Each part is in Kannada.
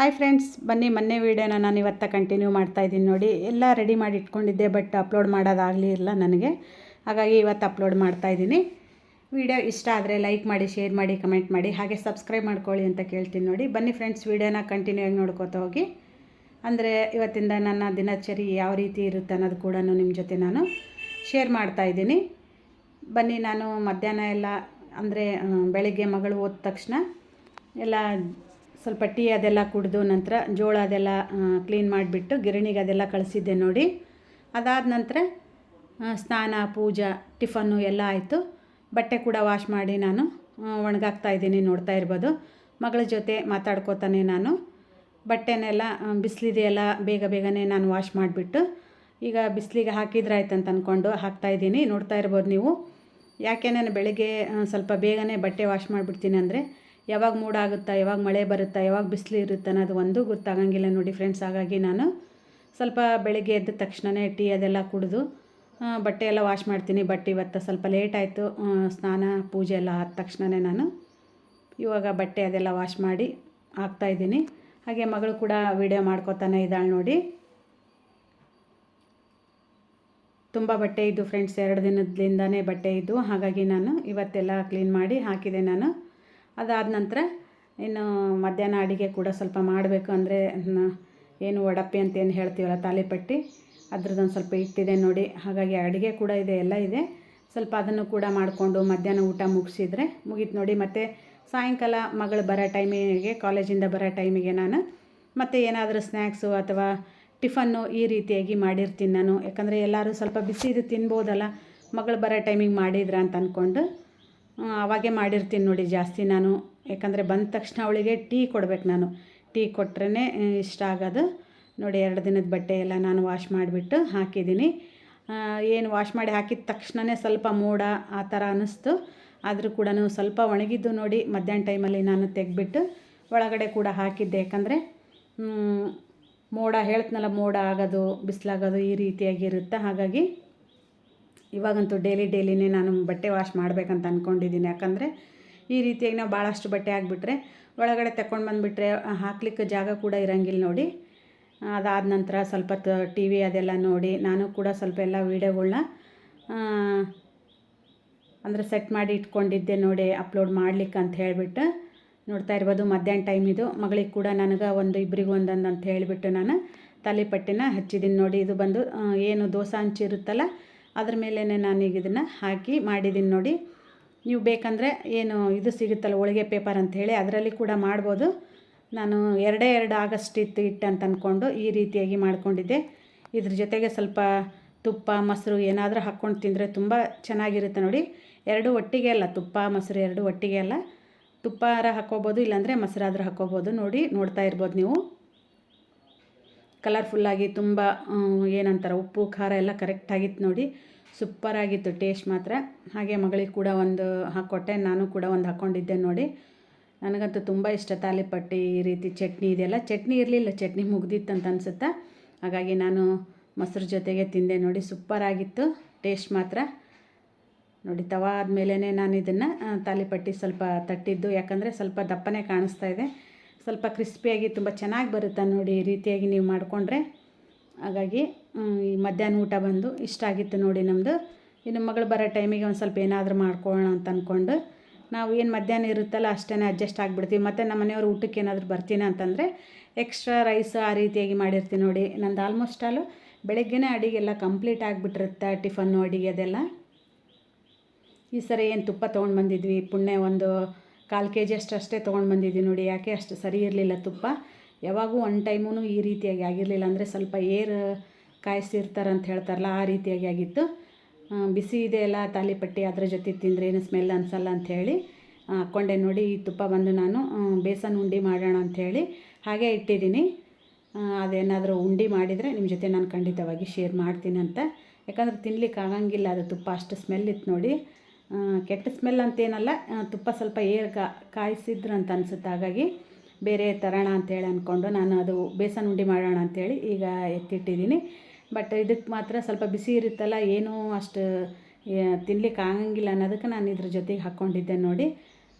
ಹಾಯ್ ಫ್ರೆಂಡ್ಸ್, ಬನ್ನಿ ಮೊನ್ನೆ ವೀಡಿಯೋನ ನಾನು ಇವತ್ತು ಕಂಟಿನ್ಯೂ ಮಾಡ್ತಾಯಿದ್ದೀನಿ ನೋಡಿ. ಎಲ್ಲ ರೆಡಿ ಮಾಡಿ ಇಟ್ಕೊಂಡಿದ್ದೆ, ಬಟ್ ಅಪ್ಲೋಡ್ ಮಾಡೋದಾಗಲಿಲ್ಲ ನನಗೆ. ಹಾಗಾಗಿ ಇವತ್ತು ಅಪ್ಲೋಡ್ ಮಾಡ್ತಾಯಿದ್ದೀನಿ. ವಿಡಿಯೋ ಇಷ್ಟ ಆದರೆ ಲೈಕ್ ಮಾಡಿ, ಶೇರ್ ಮಾಡಿ, ಕಮೆಂಟ್ ಮಾಡಿ, ಹಾಗೆ ಸಬ್ಸ್ಕ್ರೈಬ್ ಮಾಡ್ಕೊಳ್ಳಿ ಅಂತ ಕೇಳ್ತೀನಿ ನೋಡಿ. ಬನ್ನಿ ಫ್ರೆಂಡ್ಸ್, ವೀಡಿಯೋನ ಕಂಟಿನ್ಯೂ ಆಗಿ ನೋಡ್ಕೋತಾ ಹೋಗಿ. ಅಂದರೆ ಇವತ್ತಿಂದ ನನ್ನ ದಿನಚರಿ ಯಾವ ರೀತಿ ಇರುತ್ತೆ ಅನ್ನೋದು ಕೂಡ ನಿಮ್ಮ ಜೊತೆ ನಾನು ಶೇರ್ ಮಾಡ್ತಾಯಿದ್ದೀನಿ. ಬನ್ನಿ, ನಾನು ಮಧ್ಯಾಹ್ನ ಎಲ್ಲ ಅಂದರೆ ಬೆಳಗ್ಗೆ ಮಗಳು ಹೋದ ತಕ್ಷಣ ಎಲ್ಲ ಸ್ವಲ್ಪ ಟೀ ಅದೆಲ್ಲ ಕುಡಿದು ನಂತರ ಜೋಳ ಅದೆಲ್ಲ ಕ್ಲೀನ್ ಮಾಡಿಬಿಟ್ಟು ಗಿರಣಿಗೆ ಅದೆಲ್ಲ ಕಳಿಸಿದ್ದೆ ನೋಡಿ. ಅದಾದ ನಂತರ ಸ್ನಾನ, ಪೂಜಾ, ಟಿಫನ್ನು ಎಲ್ಲ ಆಯಿತು. ಬಟ್ಟೆ ಕೂಡ ವಾಶ್ ಮಾಡಿ ನಾನು ಒಣಗಾಕ್ತಾಯಿದ್ದೀನಿ, ನೋಡ್ತಾ ಇರ್ಬೋದು. ಮಗಳ ಜೊತೆ ಮಾತಾಡ್ಕೋತಾನೆ ನಾನು ಬಟ್ಟೆನೆಲ್ಲ ಬಿಸಿಲಿದೆಯಲ್ಲ ಬೇಗನೆ ನಾನು ವಾಶ್ ಮಾಡಿಬಿಟ್ಟು ಈಗ ಬಿಸಿಲಿಗೆ ಹಾಕಿದ್ರಾಯ್ತು ಅಂತ ಅಂದ್ಕೊಂಡು ಹಾಕ್ತಾಯಿದ್ದೀನಿ. ನೋಡ್ತಾ ಇರ್ಬೋದು ನೀವು. ಯಾಕೆ ನಾನು ಬೆಳಗ್ಗೆ ಸ್ವಲ್ಪ ಬೇಗನೆ ಬಟ್ಟೆ ವಾಶ್ ಮಾಡಿಬಿಡ್ತೀನಿ ಅಂದರೆ ಯಾವಾಗ ಮೂಡ್ ಆಗುತ್ತಾ, ಯಾವಾಗ ಮಳೆ ಬರುತ್ತಾ, ಯಾವಾಗ ಬಿಸಿಲು ಇರುತ್ತೆ ಅನ್ನೋದು ಒಂದೂ ಗೊತ್ತಾಗಂಗಿಲ್ಲ ನೋಡಿ ಫ್ರೆಂಡ್ಸ್. ಹಾಗಾಗಿ ನಾನು ಸ್ವಲ್ಪ ಬೆಳಗ್ಗೆ ಎದ್ದ ತಕ್ಷಣವೇ ಟೀ ಅದೆಲ್ಲ ಕುಡಿದು ಬಟ್ಟೆ ಎಲ್ಲ ವಾಶ್ ಮಾಡ್ತೀನಿ. ಬಟ್ ಇವತ್ತು ಸ್ವಲ್ಪ ಲೇಟ್ ಆಯಿತು, ಸ್ನಾನ ಪೂಜೆ ಎಲ್ಲ ಆದ ತಕ್ಷಣವೇ ನಾನು ಇವಾಗ ಬಟ್ಟೆ ಅದೆಲ್ಲ ವಾಶ್ ಮಾಡಿ ಹಾಕ್ತಾಯಿದ್ದೀನಿ. ಹಾಗೆ ಮಗಳು ಕೂಡ ವಿಡಿಯೋ ಮಾಡ್ಕೋತಾನೆ ಇದ್ದಾಳೆ ನೋಡಿ. ತುಂಬ ಬಟ್ಟೆ ಇದ್ದು ಫ್ರೆಂಡ್ಸ್, 2 ದಿನದಿಂದನೇ ಬಟ್ಟೆ ಇದ್ದು. ಹಾಗಾಗಿ ನಾನು ಇವತ್ತೆಲ್ಲ ಕ್ಲೀನ್ ಮಾಡಿ ಹಾಕಿದೆ ನಾನು. ಅದಾದ ನಂತರ ಇನ್ನು ಮಧ್ಯಾಹ್ನ ಅಡುಗೆ ಕೂಡ ಸ್ವಲ್ಪ ಮಾಡಬೇಕು. ಅಂದರೆ ಏನು ಒಡಪ್ಪಿ ಅಂತ ಏನು ಹೇಳ್ತೀವಲ್ಲ, ತಾಲಿಪಟ್ಟಿ, ಅದ್ರದ್ದೊಂದು ಸ್ವಲ್ಪ ಇಟ್ಟಿದೆ ನೋಡಿ. ಹಾಗಾಗಿ ಅಡುಗೆ ಕೂಡ ಇದೆ, ಎಲ್ಲ ಇದೆ. ಸ್ವಲ್ಪ ಅದನ್ನು ಕೂಡ ಮಾಡಿಕೊಂಡು ಮಧ್ಯಾಹ್ನ ಊಟ ಮುಗಿಸಿದ್ರೆ ಮುಗೀತು ನೋಡಿ. ಮತ್ತು ಸಾಯಂಕಾಲ ಮಗಳು ಬರೋ ಟೈಮಿಗೆ, ಕಾಲೇಜಿಂದ ಬರೋ ಟೈಮಿಗೆ ನಾನು ಮತ್ತು ಏನಾದರೂ ಸ್ನ್ಯಾಕ್ಸು ಅಥವಾ ಟಿಫನ್ನು ಈ ರೀತಿಯಾಗಿ ಮಾಡಿರ್ತೀನಿ ನಾನು. ಯಾಕಂದರೆ ಎಲ್ಲರೂ ಸ್ವಲ್ಪ ಬಿಸಿದು ತಿನ್ಬೋದಲ್ಲ, ಮಗಳು ಬರೋ ಟೈಮಿಗೆ ಮಾಡಿದ್ರ ಅಂತ ಅಂದ್ಕೊಂಡು ಅವಾಗೇ ಮಾಡಿರ್ತೀನಿ ನೋಡಿ ಜಾಸ್ತಿ ನಾನು. ಯಾಕಂದರೆ ಬಂದ ತಕ್ಷಣ ಅವಳಿಗೆ ಟೀ ಕೊಡಬೇಕು ನಾನು. ಟೀ ಕೊಟ್ರೇ ಇಷ್ಟ ಆಗೋದು ನೋಡಿ. 2 ದಿನದ ಬಟ್ಟೆ ಎಲ್ಲ ನಾನು ವಾಶ್ ಮಾಡಿಬಿಟ್ಟು ಹಾಕಿದ್ದೀನಿ. ಏನು ವಾಶ್ ಮಾಡಿ ಹಾಕಿದ ತಕ್ಷಣವೇ ಸ್ವಲ್ಪ ಮೋಡ ಆ ಥರ ಅನ್ನಿಸ್ತು. ಆದರೂ ಕೂಡ ಸ್ವಲ್ಪ ಒಣಗಿದ್ದು ನೋಡಿ. ಮಧ್ಯಾಹ್ನ ಟೈಮಲ್ಲಿ ನಾನು ತೆಗೆದ್ಬಿಟ್ಟು ಒಳಗಡೆ ಕೂಡ ಹಾಕಿದ್ದೆ. ಯಾಕಂದರೆ ಮೋಡ ಹೇಳ್ತನಲ್ಲ, ಮೋಡ ಆಗೋದು, ಬಿಸಿಲಾಗೋದು ಈ ರೀತಿಯಾಗಿರುತ್ತೆ. ಹಾಗಾಗಿ ಇವಾಗಂತೂ ಡೈಲಿನೇ ನಾನು ಬಟ್ಟೆ ವಾಶ್ ಮಾಡಬೇಕಂತ ಅಂದ್ಕೊಂಡಿದ್ದೀನಿ. ಯಾಕಂದರೆ ಈ ರೀತಿಯಾಗಿ ನಾವು ಭಾಳಷ್ಟು ಬಟ್ಟೆ ಆಗಿಬಿಟ್ರೆ ಒಳಗಡೆ ತಗೊಂಡು ಬಂದುಬಿಟ್ರೆ ಹಾಕ್ಲಿಕ್ಕೆ ಜಾಗ ಕೂಡ ಇರೋಂಗಿಲ್ಲ ನೋಡಿ. ಅದಾದ ನಂತರ ಸ್ವಲ್ಪ ಟಿ ವಿ ಅದೆಲ್ಲ ನೋಡಿ ನಾನು ಕೂಡ ಸ್ವಲ್ಪ ಎಲ್ಲ ವೀಡಿಯೋಗಳ್ನ ಅಂದರೆ ಸೆಟ್ ಮಾಡಿ ಇಟ್ಕೊಂಡಿದ್ದೆ ನೋಡಿ, ಅಪ್ಲೋಡ್ ಮಾಡ್ಲಿಕ್ಕೆ ಅಂತ ಹೇಳಿಬಿಟ್ಟು. ನೋಡ್ತಾ ಇರ್ಬೋದು, ಮಧ್ಯಾಹ್ನ ಟೈಮ್ ಇದು. ಮಗಳಿಗೆ ಕೂಡ ನನಗೆ ಇಬ್ಬರಿಗೂ ಒಂದೊಂದು ಅಂತ ಹೇಳಿಬಿಟ್ಟು ನಾನು ತಾಲಿಪಟ್ಟಿನ ಹಚ್ಚಿದ್ದೀನಿ ನೋಡಿ. ಇದು ಬಂದು ಏನು ದೋಸೆ ಹಂಚಿರುತ್ತಲ್ಲ ಅದ್ರ ಮೇಲೇ ನಾನೀಗ ಇದನ್ನು ಹಾಕಿ ಮಾಡಿದ್ದೀನಿ ನೋಡಿ. ನೀವು ಬೇಕಂದರೆ ಏನು ಇದು ಸಿಗುತ್ತಲ್ಲ ಹೋಳಿಗೆ ಪೇಪರ್ ಅಂಥೇಳಿ, ಅದರಲ್ಲಿ ಕೂಡ ಮಾಡ್ಬೋದು. ನಾನು 2 ಆಗಸ್ಟ್ ಇಟ್ಟು ಅಂತ ಅಂದ್ಕೊಂಡು ಈ ರೀತಿಯಾಗಿ ಮಾಡ್ಕೊಂಡಿದ್ದೆ. ಇದ್ರ ಜೊತೆಗೆ ಸ್ವಲ್ಪ ತುಪ್ಪ, ಮೊಸರು ಏನಾದರೂ ಹಾಕ್ಕೊಂಡು ತಿಂದರೆ ತುಂಬ ಚೆನ್ನಾಗಿರುತ್ತೆ ನೋಡಿ. 2 ಒಟ್ಟಿಗೆ ಅಲ್ಲ, ತುಪ್ಪ ಮೊಸರು 2 ಒಟ್ಟಿಗೆ ಅಲ್ಲ. ತುಪ್ಪಾರ ಹಾಕ್ಕೋಬೋದು, ಇಲ್ಲಾಂದರೆ ಮೊಸರಾದರೂ ಹಾಕ್ಕೋಬೋದು ನೋಡಿ. ನೋಡ್ತಾ ಇರ್ಬೋದು ನೀವು. ಕಲರ್ಫುಲ್ಲಾಗಿ ತುಂಬ ಏನಂತಾರೆ, ಉಪ್ಪು ಖಾರ ಎಲ್ಲ ಕರೆಕ್ಟಾಗಿತ್ತು ನೋಡಿ. ಸೂಪರಾಗಿತ್ತು ಟೇಸ್ಟ್ ಮಾತ್ರ. ಹಾಗೆ ಮಗಳಿಗೆ ಕೂಡ ಒಂದು ಹಾಕ್ಕೊಟ್ಟೆ, ನಾನು ಕೂಡ ಒಂದು ಹಾಕ್ಕೊಂಡಿದ್ದೆ ನೋಡಿ. ನನಗಂತೂ ತುಂಬ ಇಷ್ಟ ತಾಲಿಪಟ್ಟಿ. ಈ ರೀತಿ ಚಟ್ನಿ ಇದೆಯಲ್ಲ, ಚಟ್ನಿ ಇರಲಿಲ್ಲ, ಚಟ್ನಿ ಮುಗ್ದಿತ್ತು ಅಂತ ಅನಿಸುತ್ತೆ. ಹಾಗಾಗಿ ನಾನು ಮೊಸರು ಜೊತೆಗೆ ತಿಂದೆ ನೋಡಿ. ಸೂಪರಾಗಿತ್ತು ಟೇಸ್ಟ್ ಮಾತ್ರ ನೋಡಿ. ತವಾ ಆದಮೇಲೆ ನಾನು ಇದನ್ನು ತಾಲಿಪಟ್ಟಿ ಸ್ವಲ್ಪ ತಟ್ಟಿದ್ದು, ಯಾಕಂದರೆ ಸ್ವಲ್ಪ ದಪ್ಪನೇ ಕಾಣಿಸ್ತಾ ಇದೆ. ಸ್ವಲ್ಪ ಕ್ರಿಸ್ಪಿಯಾಗಿ ತುಂಬ ಚೆನ್ನಾಗಿ ಬರುತ್ತೆ ನೋಡಿ ಈ ರೀತಿಯಾಗಿ ನೀವು ಮಾಡಿಕೊಂಡ್ರೆ. ಹಾಗಾಗಿ ಈ ಮಧ್ಯಾಹ್ನ ಊಟ ಬಂದು ಇಷ್ಟ ಆಗಿತ್ತು ನೋಡಿ ನಮ್ಮದು. ಇನ್ನು ಮಗಳು ಬರೋ ಟೈಮಿಗೆ ಒಂದು ಸ್ವಲ್ಪ ಏನಾದರೂ ಮಾಡ್ಕೊಳ್ಳೋಣ ಅಂತ ಅಂದ್ಕೊಂಡು ನಾವು ಏನು ಮಧ್ಯಾಹ್ನ ಇರುತ್ತಲ್ಲ ಅಷ್ಟೇ ಅಡ್ಜಸ್ಟ್ ಆಗಿಬಿಡ್ತೀವಿ. ಮತ್ತು ನಮ್ಮ ಮನೆಯವ್ರು ಊಟಕ್ಕೆ ಏನಾದರೂ ಬರ್ತೀನಿ ಅಂತಂದರೆ ಎಕ್ಸ್ಟ್ರಾ ರೈಸ್ ಆ ರೀತಿಯಾಗಿ ಮಾಡಿರ್ತೀನಿ ನೋಡಿ. ನಂದು ಆಲ್ಮೋಸ್ಟ್ ಆಲು ಬೆಳಗ್ಗೆನೇ ಅಡುಗೆಲ್ಲ ಕಂಪ್ಲೀಟ್ ಆಗಿಬಿಟ್ಟಿರುತ್ತೆ, ಟಿಫನ್ನು ಅಡುಗೆ ಅದೆಲ್ಲ. ಈ ಸರಿ ಏನು ತುಪ್ಪ ತೊಗೊಂಡು ಬಂದಿದ್ವಿ, ಪುಣ್ಯ ಒಂದು 1/4 kg ಅಷ್ಟೇ ತೊಗೊಂಡು ಬಂದಿದ್ವಿ ನೋಡಿ. ಯಾಕೆ ಅಷ್ಟು ಸರಿ ಇರಲಿಲ್ಲ ತುಪ್ಪ. ಯಾವಾಗೂ ಒಂದು ಟೈಮೂ ಈ ರೀತಿಯಾಗಿ ಆಗಿರಲಿಲ್ಲ. ಅಂದರೆ ಸ್ವಲ್ಪ ಏರ್ ಕಾಯಿಸಿರ್ತಾರಂತ ಹೇಳ್ತಾರಲ್ಲ, ಆ ರೀತಿಯಾಗಿ ಆಗಿತ್ತು. ಬಿಸಿ ಇದೆ ಎಲ್ಲ ತಾಲಿಪಟ್ಟಿ, ಅದರ ಜೊತೆ ತಿಂದರೆ ಏನು ಸ್ಮೆಲ್ ಅನಿಸಲ್ಲ ಅಂಥೇಳಿ ಹಾಕ್ಕೊಂಡೆ ನೋಡಿ. ಈ ತುಪ್ಪ ಬಂದು ನಾನು ಬೇಸನ್ ಉಂಡೆ ಮಾಡೋಣ ಅಂಥೇಳಿ ಹಾಗೆ ಇಟ್ಟಿದ್ದೀನಿ. ಅದೇನಾದರೂ ಉಂಡೆ ಮಾಡಿದರೆ ನಿಮ್ಮ ಜೊತೆ ನಾನು ಖಂಡಿತವಾಗಿ ಶೇರ್ ಮಾಡ್ತೀನಿ ಅಂತ. ಯಾಕಂದರೆ ತಿನ್ಲಿಕ್ಕೆ ಆಗಂಗಿಲ್ಲ, ಅದು ತುಪ್ಪ ಅಷ್ಟು ಸ್ಮೆಲ್ ಇತ್ತು ನೋಡಿ. ಕೆಟ್ಟ ಸ್ಮೆಲ್ ಅಂತೇನಲ್ಲ, ತುಪ್ಪ ಸ್ವಲ್ಪ ಕಾಯಿಸಿದ್ರು ಅಂತ ಅನಿಸುತ್ತೆ. ಹಾಗಾಗಿ ಬೇರೆ ತರೋಣ ಅಂಥೇಳಿ ಅಂದ್ಕೊಂಡು ನಾನು ಅದು ಬೇಸನ್ ಉಂಡೆ ಮಾಡೋಣ ಅಂಥೇಳಿ ಈಗ ಎತ್ತಿಟ್ಟಿದ್ದೀನಿ. ಬಟ್ ಇದಕ್ಕೆ ಮಾತ್ರ ಸ್ವಲ್ಪ ಬಿಸಿ ಇರುತ್ತಲ್ಲ, ಏನೂ ಅಷ್ಟು ತಿನ್ಲಿಕ್ಕೆ ಆಗಂಗಿಲ್ಲ ಅನ್ನೋದಕ್ಕೆ ನಾನು ಇದ್ರ ಜೊತೆಗೆ ಹಾಕ್ಕೊಂಡಿದ್ದೆ ನೋಡಿ.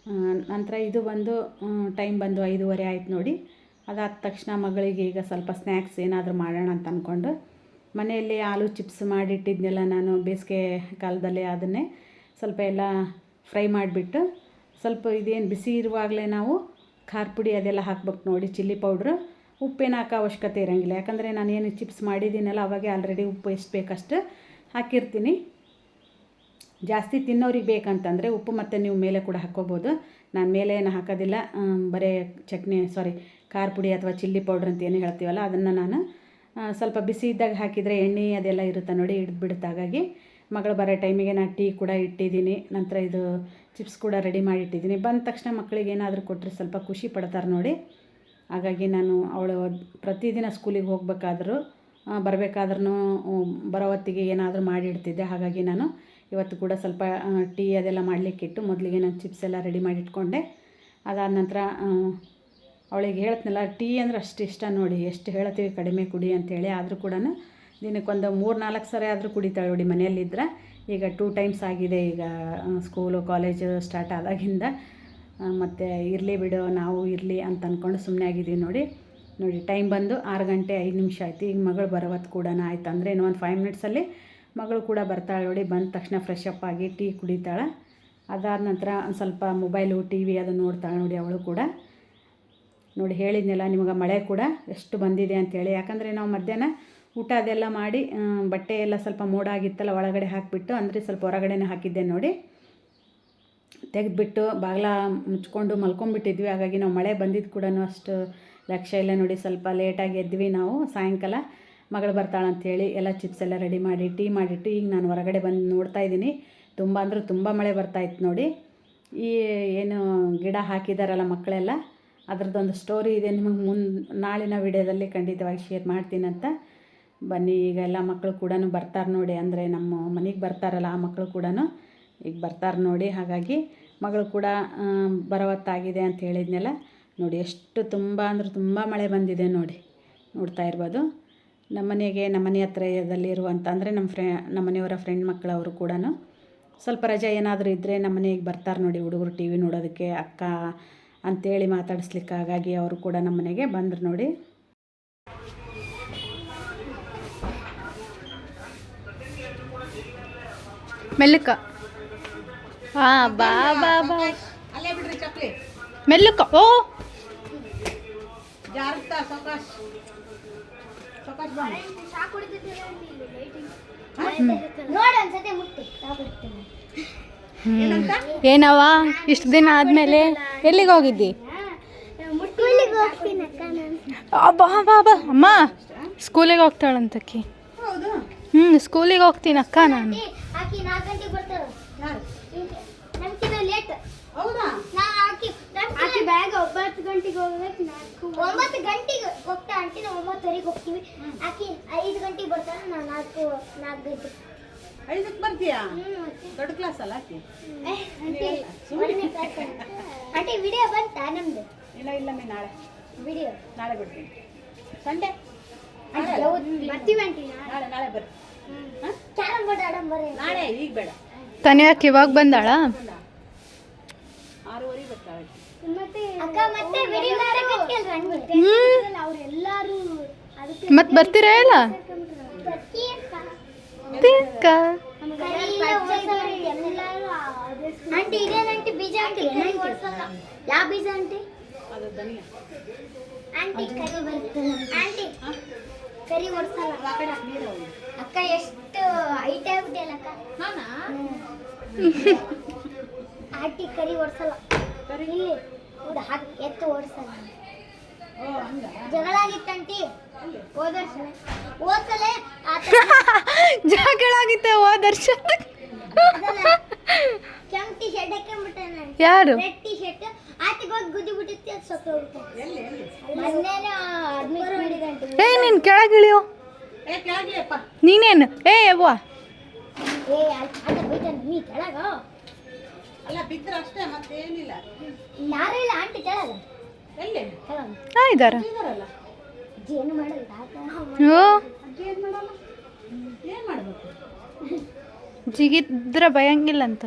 ನಂತರ ಇದು ಬಂದು ಟೈಮ್ ಬಂದು 5:30 ಆಯ್ತು ನೋಡಿ. ಅದಾದ ತಕ್ಷಣ ಮಗಳಿಗೆ ಈಗ ಸ್ವಲ್ಪ ಸ್ನ್ಯಾಕ್ಸ್ ಏನಾದರೂ ಮಾಡೋಣ ಅಂತ ಅಂದ್ಕೊಂಡು ಮನೆಯಲ್ಲಿ ಆಲೂ ಚಿಪ್ಸ್ ಮಾಡಿಟ್ಟಿದ್ನೆಲ್ಲ ನಾನು ಬೇಸಿಗೆ ಕಾಲದಲ್ಲಿ ಅದನ್ನೇ ಸ್ವಲ್ಪ ಎಲ್ಲ ಫ್ರೈ ಮಾಡಿಬಿಟ್ಟು ಸ್ವಲ್ಪ ಇದೇನು ಬಿಸಿ ಇರುವಾಗಲೇ ನಾವು ಖಾರ ಪುಡಿ ಅದೆಲ್ಲ ಹಾಕ್ಬೇಕು ನೋಡಿ, ಚಿಲ್ಲಿ ಪೌಡ್ರು. ಉಪ್ಪೇನು ಹಾಕೋ ಅವಶ್ಯಕತೆ ಇರೋಂಗಿಲ್ಲ, ಯಾಕಂದರೆ ನಾನು ಏನು ಚಿಪ್ಸ್ ಮಾಡಿದ್ದೀನಲ್ಲ ಅವಾಗೆ ಆಲ್ರೆಡಿ ಉಪ್ಪು ಎಷ್ಟು ಬೇಕಷ್ಟು ಹಾಕಿರ್ತೀನಿ. ಜಾಸ್ತಿ ತಿನ್ನೋರಿಗೆ ಬೇಕಂತಂದರೆ ಉಪ್ಪು ಮತ್ತು ನೀವು ಮೇಲೆ ಕೂಡ ಹಾಕ್ಕೋಬೋದು. ನಾನು ಮೇಲೆ ಏನು ಹಾಕೋದಿಲ್ಲ, ಬರೀ ಖಾರ ಪುಡಿ ಅಥವಾ ಚಿಲ್ಲಿ ಪೌಡ್ರ್ ಅಂತ ಏನು ಹೇಳ್ತೀವಲ್ಲ ಅದನ್ನು ನಾನು ಸ್ವಲ್ಪ ಬಿಸಿ ಇದ್ದಾಗ ಹಾಕಿದರೆ ಎಣ್ಣೆ ಅದೆಲ್ಲ ಇರುತ್ತೆ ನೋಡಿ, ಹಿಡಿದ್ಬಿಡುತ್ತೆ. ಹಾಗಾಗಿ ಮಗಳು ಬರೋ ಟೈಮಿಗೆ ನಾನು ಟೀ ಕೂಡ ಇಟ್ಟಿದ್ದೀನಿ, ನಂತರ ಇದು ಚಿಪ್ಸ್ ಕೂಡ ರೆಡಿ ಮಾಡಿಟ್ಟಿದ್ದೀನಿ. ಬಂದ ತಕ್ಷಣ ಮಕ್ಕಳಿಗೆ ಏನಾದರೂ ಕೊಟ್ಟರೆ ಸ್ವಲ್ಪ ಖುಷಿ ಪಡ್ತಾರೆ ನೋಡಿ. ಹಾಗಾಗಿ ನಾನು ಅವಳು ಪ್ರತಿದಿನ ಸ್ಕೂಲಿಗೆ ಹೋಗಬೇಕಾದ್ರೂ ಬರಬೇಕಾದ್ರೂ ಬರೋ ಹೊತ್ತಿಗೆ ಏನಾದರೂ ಮಾಡಿಡ್ತಿದ್ದೆ. ಹಾಗಾಗಿ ನಾನು ಇವತ್ತು ಕೂಡ ಸ್ವಲ್ಪ ಟೀ ಅದೆಲ್ಲ ಮಾಡಲಿಕ್ಕಿಟ್ಟು ಮೊದಲಿಗೆ ನಾನು ಚಿಪ್ಸ್ ಎಲ್ಲ ರೆಡಿ ಮಾಡಿಟ್ಕೊಂಡೆ. ಅದಾದ ನಂತರ ಅವಳಿಗೆ ಹೇಳ್ತೀನಲ್ಲ, ಟೀ ಅಂದರೆ ಅಷ್ಟು ಇಷ್ಟ ನೋಡಿ, ಎಷ್ಟು ಹೇಳ್ತೀವಿ ಕಡಿಮೆ ಕುಡಿ ಅಂತೇಳಿ. ಆದರೂ ಕೂಡ ದಿನಕ್ಕೊಂದು 3-4 ಸರಿ ಆದರೂ ಕುಡಿತಾಳೆ ನೋಡಿ ಮನೆಯಲ್ಲಿದ್ದರೆ. ಈಗ 2 ಟೈಮ್ಸ್ ಆಗಿದೆ ಈಗ ಸ್ಕೂಲು ಕಾಲೇಜು ಸ್ಟಾರ್ಟ್ ಆದಾಗಿಂದ. ಮತ್ತು ಇರಲಿ ಬಿಡು, ನಾವು ಇರಲಿ ಅಂತ ಅಂದ್ಕೊಂಡು ಸುಮ್ಮನೆ ಆಗಿದ್ದೀವಿ ನೋಡಿ. ಟೈಮ್ ಬಂದು 6 ಗಂಟೆ 5 ನಿಮಿಷ ಆಯ್ತು. ಈಗ ಮಗಳು ಬರೋವತ್ತು ಕೂಡ ಆಯ್ತು ಅಂದರೆ ಇನ್ನು ಒಂದು 5 ಮಿನಿಟ್ಸಲ್ಲಿ ಮಗಳು ಕೂಡ ಬರ್ತಾಳೆ ನೋಡಿ. ಬಂದ ತಕ್ಷಣ ಫ್ರೆಶ್ ಅಪ್ ಆಗಿ ಟೀ ಕುಡಿತಾಳೆ. ಅದಾದ ನಂತರ ಒಂದು ಸ್ವಲ್ಪ ಮೊಬೈಲು ಟಿ ವಿ ಅದು ನೋಡ್ತಾಳೆ ನೋಡಿ ಅವಳು ಕೂಡ. ನೋಡಿ ಹೇಳಿದ್ನೆಲ್ಲ ನಿಮಗೆ ಮಳೆ ಕೂಡ ಎಷ್ಟು ಬಂದಿದೆ ಅಂಥೇಳಿ. ಯಾಕಂದರೆ ನಾವು ಮಧ್ಯಾಹ್ನ ಊಟ ಅದೆಲ್ಲ ಮಾಡಿ ಬಟ್ಟೆ ಎಲ್ಲ ಸ್ವಲ್ಪ ಮೋಡ ಆಗಿತ್ತಲ್ಲ ಒಳಗಡೆ ಹಾಕಿಬಿಟ್ಟು, ಅಂದರೆ ಸ್ವಲ್ಪ ಹೊರಗಡೆನೇ ಹಾಕಿದ್ದೆ ನೋಡಿ, ತೆಗೆದುಬಿಟ್ಟು ಬಾಗಿಲ ಮುಚ್ಕೊಂಡು ಮಲ್ಕೊಂಡ್ಬಿಟ್ಟಿದ್ವಿ. ಹಾಗಾಗಿ ನಾವು ಮಳೆ ಬಂದಿದ್ದು ಕೂಡ ಅಷ್ಟು ಲಕ್ಷ್ಯ ಇಲ್ಲ ನೋಡಿ. ಸ್ವಲ್ಪ ಲೇಟಾಗಿ ಎದ್ವಿ ನಾವು. ಸಾಯಂಕಾಲ ಮಗಳು ಬರ್ತಾಳಂಥೇಳಿ ಎಲ್ಲ ಚಿಪ್ಸ್ ಎಲ್ಲ ರೆಡಿ ಮಾಡಿ ಟೀ ಮಾಡಿಟ್ಟು ಈಗ ನಾನು ಹೊರಗಡೆ ಬಂದು ನೋಡ್ತಾ ಇದ್ದೀನಿ. ತುಂಬ ಅಂದರೆ ತುಂಬ ಮಳೆ ಬರ್ತಾಯಿತ್ತು ನೋಡಿ. ಈ ಏನು ಗಿಡ ಹಾಕಿದಾರಲ್ಲ ಮಕ್ಕಳೆಲ್ಲ, ಅದರದ್ದೊಂದು ಸ್ಟೋರಿ ಇದೆ, ನಿಮಗೆ ನಾಳಿನ ವಿಡಿಯೋದಲ್ಲಿ ಖಂಡಿತವಾಗಿ ಶೇರ್ ಮಾಡ್ತೀನಂತ. ಬನ್ನಿ, ಈಗ ಎಲ್ಲ ಮಕ್ಕಳು ಕೂಡ ಬರ್ತಾರೆ ನೋಡಿ, ಅಂದರೆ ನಮ್ಮ ಮನೆಗೆ ಬರ್ತಾರಲ್ಲ ಆ ಮಕ್ಕಳು ಕೂಡ ಈಗ ಬರ್ತಾರೆ ನೋಡಿ. ಹಾಗಾಗಿ ಮಗಳು ಕೂಡ ಬರವತ್ತಾಗಿದೆ ಅಂತ ಹೇಳಿದ್ನೆಲ್ಲ ನೋಡಿ. ಎಷ್ಟು ತುಂಬ ಅಂದರೆ ತುಂಬ ಮಳೆ ಬಂದಿದೆ ನೋಡಿ, ನೋಡ್ತಾ ಇರ್ಬೋದು. ನಮ್ಮನೆ ಹತ್ರದಲ್ಲಿರುವಂಥ ಅಂದರೆ ನಮ್ಮ ಮನೆಯವರ ಫ್ರೆಂಡ್ ಮಕ್ಕಳವರು ಕೂಡ ಸ್ವಲ್ಪ ರಜೆ ಏನಾದರೂ ಇದ್ದರೆ ನಮ್ಮ ಮನೆಗೆ ಬರ್ತಾರೆ ನೋಡಿ ಹುಡುಗರು ಟಿ ವಿ ನೋಡೋದಕ್ಕೆ, ಅಕ್ಕ ಅಂಥೇಳಿ ಮಾತಾಡಿಸ್ಲಿಕ್ಕೆ. ಹಾಗಾಗಿ ಅವರು ಕೂಡ ನಮ್ಮ ಮನೆಗೆ ಬಂದರು ನೋಡಿ. ಮೆಲ್ಲುಕ ಹಾಂ ಬಾ ಬಾ ಬಾ ಅಲ್ಲೇ ಬಿಡ್ರಿ ಚಪ್ಲಿ ಮೆಲ್ಲುಕ. ಓ ಜಾರುತ್ತಾ ಸೌಕಾಶ್ ಸೌಕಾಶ್ ಬಾ. ಏನವ ಇಷ್ಟು ದಿನ ಆದಮೇಲೆ ಎಲ್ಲಿಗೆ ಹೋಗಿದ್ದಿ? ಬಾ ಬಾ ಬಾ ಅಮ್ಮ, ಸ್ಕೂಲಿಗೆ ಹೋಗ್ತಾಳಂತಕ್ಕಿ. ಸ್ಕೂಲಿಗೆ ಹೋಗ್ತೀನಿ ಅಕ್ಕ ನಾನು. ಹೌದಾ? 9 ಗಂಟೆಗೆ ಹೋಗ್ಬೇಕು. 9 ಗಂಟೆಗೆ ಹೋಗ್ತಾ ಆಂಟಿ, ನಾವು 9:30 ಹೋಗ್ತೀವಿ. ಆಕಿ 5 ಗಂಟೆಗೆ ಬರ್ತಾಳೆ, ನಾವು 4 ಗಂಟೆ 5ಕ್ಕೆ ಬರ್ತೀಯಾ? ದೊಡ್ಡ ಕ್ಲಾಸ್ ಅಲ್ಲ ಆಕಿ. ಆಂಟಿ ವಿಡಿಯೋ ಬಂತಾ ನಮ್ದು? ಇಲ್ಲ ನಾಳೆ ವಿಡಿಯೋ ನಾಳೆ ಬಿಡ್ತೀನಿ. ಸಂಡೇ ಬರ್ತೀವಿ ಆಂಟಿ. ನಾಳೆ ಬರ್ರಿ. ಕ್ಯಾರಂ ಬೋರ್ಡ್ ಆಡೋಣ ಬರ್ರಿ. ನಾಳೆ ಈಗ ಬೇಡ. ತನಿಯಾಕ್ ಇವಾಗ ಬಂದಾಳ? 6:30 ಬರ್ತಾಳೆ ಅಕ್ಕ. ಮತ್ತೆ ವಿಡಿಯೋ ಅವರೆಲ್ಲರೂ ಮತ್ತೆ ಬರ್ತೀರಾ ಇಲ್ಲ? ಆಂಟಿ ಇದೇನಂಟಿ ಬೀಜ ಆಂಟಿ? ಯಾವ ಬೀಜ ಆಂಟಿ? ಅದು ಧನಿಯಾ ಆಂಟಿ. ಕರಿ ಬರ್ತದೆ ಆಂಟಿ, ಕರಿ ಓಡಿಸಲ್ಲ ಅಕ್ಕ. ಎಷ್ಟು ಹೈಟ್ ಆಗ್ಬಿಟ್ಟಿಲ್ಲ ಅಕ್ಕ. ಆಂಟಿ ಕರಿ ಓಡಿಸಲ್ಲ, ಇಲ್ಲಿ ಎತ್ತು ಓಡಿಸಲ್ಲ. ಜಗಳ ಆಗಿತ್ತಂಟಿ ಹೋದ್ಸಲೆ ಜಗಳ ಆಗಿತ್ತೆ ಹೋದರ್ಷ. ಕೆಂಪ್ ಟಿ ಶರ್ಟ್ ಹಾಕೊಂಡ್ಬಿಟ್ಟಾನೆ. ಯಾರು? ರೆಡ್ ಟಿ ಶರ್ಟ್ ಆತಿಗೆ ಹೋಗಿ ಗುದ್ದಿ ಬಿಟ್ಟಿತ್ತು, ಅದು ಸತ್ತು ಹೋಗ್ಬಿಟ್ಟೆ. ಮೊನ್ನೆನೇ ಅಡ್ಮಿಟ್ ಮಾಡಿದಂತೆ. ನೀನ್ ಕೆಳಗಿಳಿಯೋ. ಕೆಳಗಿಯಪ್ಪ ನೀನೇನು ಯವ್ವ ಆಟ ಬೈತಾನೆ. ನೀ ಕೆಳಗ ಅಲ್ಲ, ಬಿದ್ರೆ ಅಷ್ಟೇ, ಮತ್ತೇನಿಲ್ಲ. ಯಾರು ಇಲ್ಲ ಆಂಟಿ ಕೆಳಗ. ಎಲ್ಲಿ ಇದಾರ? ಇದಾರಲ್ಲ. ಏನು ಮಾಡಲ್ಲ ಏನು ಮಾಡಲ್ಲ. ಏನು ಮಾಡಬೇಕು? ಜಿಗಿದ್ರೆ ಭಯಂಗಿಲ್ಲ ಅಂತ.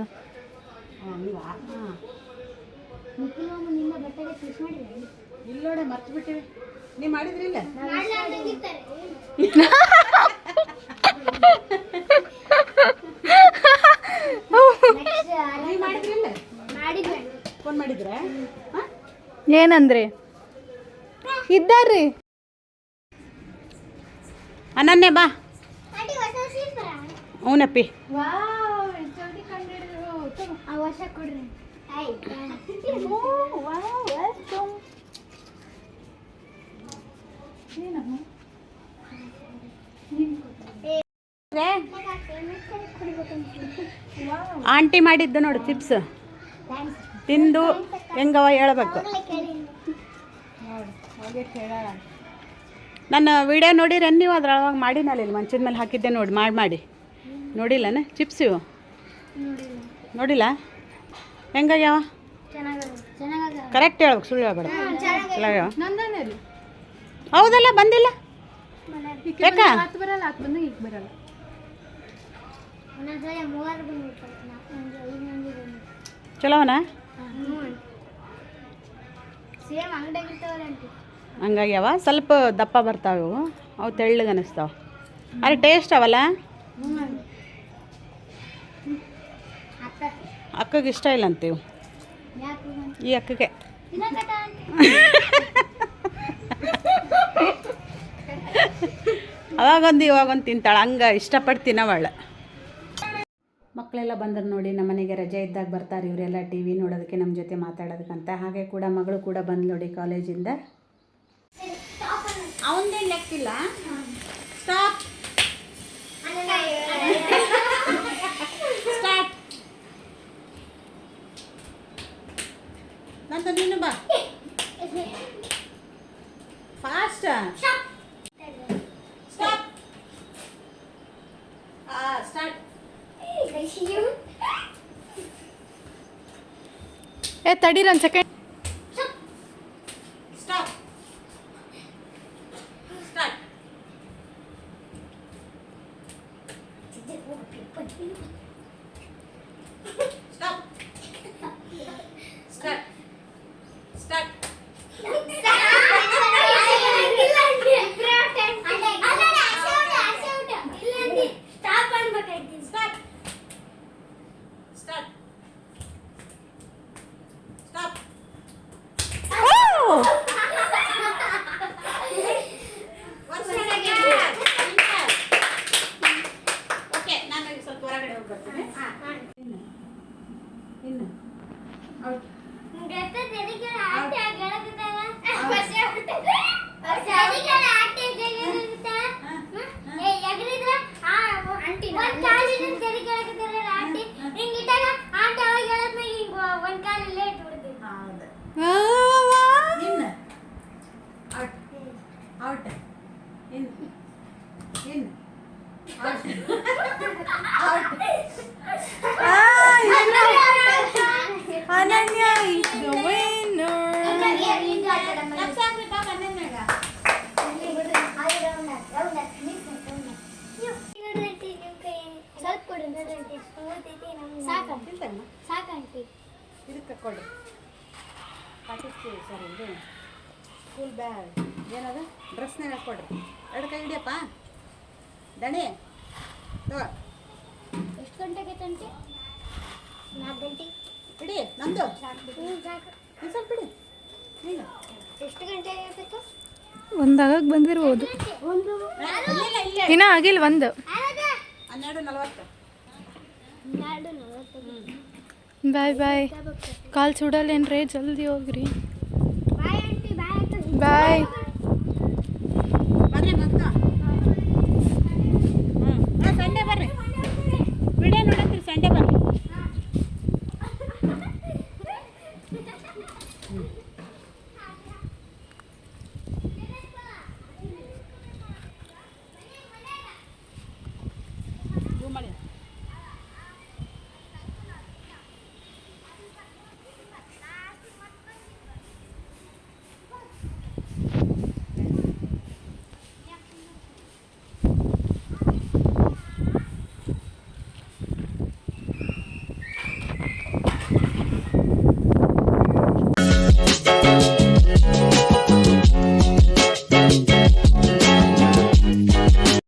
ನಿನ್ನ ಬಟ್ಟೆಗೆ ಫಿಕ್ಸ್ ಮಾಡಿಲ್ಲ. ಇಲ್ಲೋಡೆ ಮರ್ತು ಬಿಟ್ಟಿವಿ. ನೀವು ಮಾಡಿದ್ರಿ ಇಲ್ಲ ಮಾಡ್ಲಾರ್ದಂಗಿರ್ತಾರೆ. Next ನೀವು ಮಾಡಿದ್ರಿ ಇಲ್ಲ ಮಾಡಿದ್ವಿ. ಫೋನ್ ಮಾಡಿದ್ರೆ ಹಾಂ ಏನಂದ್ರಿ ಇದ್ದಾರ್ರಿ ಅನನ್ಯ ಬಾ ಆಂಟಿ ಹೊಸ ಸ್ಲೀಪರ ಹ್ಞೂನಪ್ಪಿ ಆ ವರ್ಷ ಕೊಡ್ರಿ. ಆಯ್ತಾ ಆಂಟಿ ಮಾಡಿದ್ದು ನೋಡು ಚಿಪ್ಸ್ ತಿಂದು ಹೆಂಗವ ಹೇಳ್ಬೇಕು. ನನ್ನ ವಿಡಿಯೋ ನೋಡಿರ ನೀವು ಅದ್ರೊಳಗೆ ಮಾಡಿನಲ್ಲ ಇಲ್ಲಿ ಮಂಚದ ಮೇಲೆ ಹಾಕಿದ್ದೆ ನೋಡಿ ಮಾಡಿ ನೋಡಿಲ್ಲನ ಚಿಪ್ಸ್ ಇವು ನೋಡಿಲ್ಲ ಹೆಂಗಾಗ್ಯಾವ ಕರೆಕ್ಟ್ ಹೇಳ್ಬೇಕು ಸುಳ್ಳು ಹೇಳ್ಬೇಡ ಚಲೋ ಆಗ್ಯಾವ ಹೌದಲ್ಲ ಬಂದಿಲ್ಲ ಯಾಕ ಬರಲ್ಲ ಆತ್ ಬಂದಾಗ ಈಗ ಬರಲ್ಲ ಚಲೋನಾ ಸೇಮ್ ಅಂಗಡಿಯಾಗಿರ್ತಾವಲ್ಲ ಆಂಟಿ. ಹಂಗಾಗ್ಯಾವ ಸ್ವಲ್ಪ ದಪ್ಪ ಬರ್ತಾವೆ ಇವು ಅವು ತೆಳ್ಳಗೆ ಅನ್ನಿಸ್ತಾವ ಅರೆ ಟೇಸ್ಟ್ ಅವಲ್ಲ ಅಕ್ಕಗೆ ಇಷ್ಟ ಇಲ್ಲ ಅಂತೀವಿ ಈ ಅಕ್ಕಗೆ ಅವಾಗೊಂದು ಇವಾಗೊಂದು ತಿಂತಾಳೆ ಹಂಗೆ ಇಷ್ಟಪಟ್ಟು ತಿನ್ನವಳ. ಮಕ್ಕಳೆಲ್ಲ ಬಂದರು ನೋಡಿ ನಮ್ಮ ಮನೆಗೆ ರಜೆ ಇದ್ದಾಗ ಬರ್ತಾರೆ ಇವರೆಲ್ಲ ಟಿ ವಿ ನೋಡೋದಕ್ಕೆ ನಮ್ಮ ಜೊತೆ ಮಾತಾಡೋದಕ್ಕಂತ. ಹಾಗೆ ಕೂಡ ಮಗಳು ಕೂಡ ಬಂದು ನೋಡಿ ಕಾಲೇಜಿಂದ. ಅವನದೇನು ಲೆಕ್ಕಿಲ್ಲ ಸ್ಟಾಪ್ ಸ್ಟಾರ್ಟ್ ನಂತ ನೀನು ಬಾ ಫಾಸ್ಟ್ ಸ್ಟಾಪ್ ಸ್ಟಾರ್ಟ್ ಏ ತಡೀರಿ ಒಂದು second stop start stop start start stop start stop okay ನಾನು ಸ್ವಲ್ಪ ಹೊರಗಡೆ ಹೋಗಿ ಬರ್ತೀನಿ. ಇನ್ನು ಔಟ್ ಇನ್ನು ಔಟ್ ಔಟ್ ಇನ್ನು ಇನ್ನು ಔಟ್ ಔಟ್ ಅನನ್ಯ is the winner. ಸಾಕಂಟಿ ಇದಕ್ಕೆ ಕೊಡಿ ಪಾಟಿಸ್ತಿ ಸರಿ ಇದು ಸ್ಕೂಲ್ ಬ್ಯಾಗ್ ಏನದ ಡ್ರೆಸ್ನಾಗ ಹಾಕ್ಕೊಡ್ರಿ ಎರಡು ಕೈ ಹಿಡಿಯಪ್ಪ ದಣಿ ತಗೋ ಎಷ್ಟು ಗಂಟೆಗೆ ತಂಟಿ 4 ಗಂಟೆ ಇಡಿ ನಮ್ಮದು ಸಾಕು ಸ್ವಲ್ಪ ಬಿಡಿ ಈಗ ಎಷ್ಟು ಗಂಟೆಗೆ ಇರಬೇಕು ಒಂದಾಗಕ್ಕೆ ಬಂದಿರ್ಬೋದು ಒಂದು ಇನ್ನೂ ಆಗಿಲ್ಲ ಒಂದು 12:40 ಬಾಯ್ ಬಾಯ್ ಕಾಲ್ ಸುಡಲ್ಲೇನ್ರಿ ಜಲ್ದಿ ಹೋಗ್ರಿ ಬಾಯ್ ಆಂಟಿ ಬಾಯ್ ಬಾಯ್